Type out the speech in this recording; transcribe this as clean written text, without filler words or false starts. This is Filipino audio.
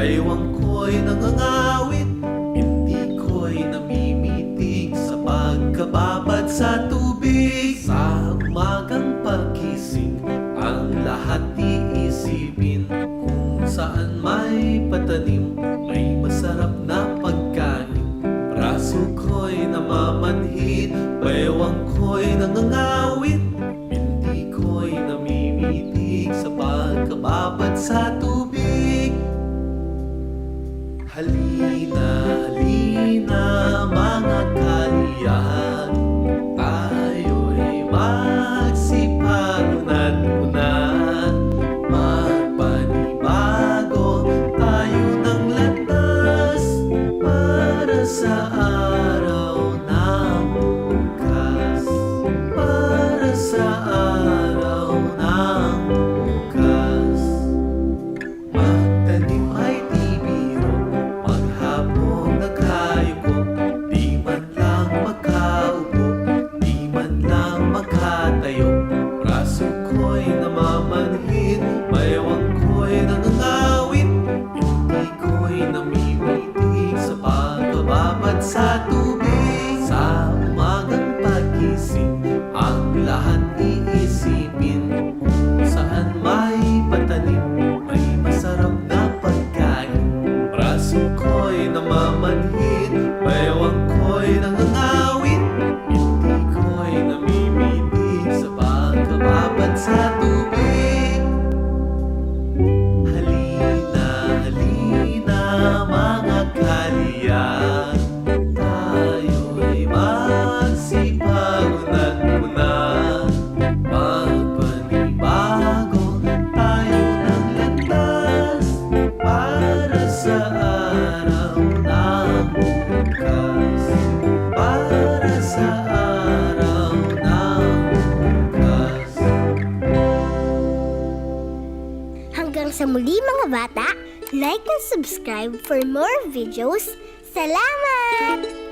baywang ko'y nangangawit, hindi ko'y namimitig sa pagkababad sa tubig. Sa umagang pagkising, ang lahat iisipin, kung saan may patanim, may masarap na pagkain. Braso ko'y namamanhid, baywang ko'y nangangawit, hindi ko'y namimitig sa pagkababad sa tubig. Halina, halina mga kaliyahan, tayo'y magsipag-unat-unat, magpanibago tayo ng landas para sa araw ng bukas, para sa araw ng bukas. Magtanim ay di biro, maghapon nagkayuko, di man lang makaupo, di man lang makatayo. Braso ko'y namamanhid, baywang ko'y nangangawit, hindi ko'y namimitig sa pagkababad sa tubig. Sa umagang pagkising, ang lahat iisipin, kung saan may patanim, may masarap na pagkain. Braso ko'y namamanhid, baywang ko'y nangangawit, hindi ko'y namimitig sa pagkababad sa tubig. Halina, halina mga kaliyahan, tayo'y magsipag-unat-unat, magpanibago tayo ng landas para sa araw ng bukas, para sa araw ng bukas. Hanggang sa muli mga bata, like and subscribe for more videos. Salamat!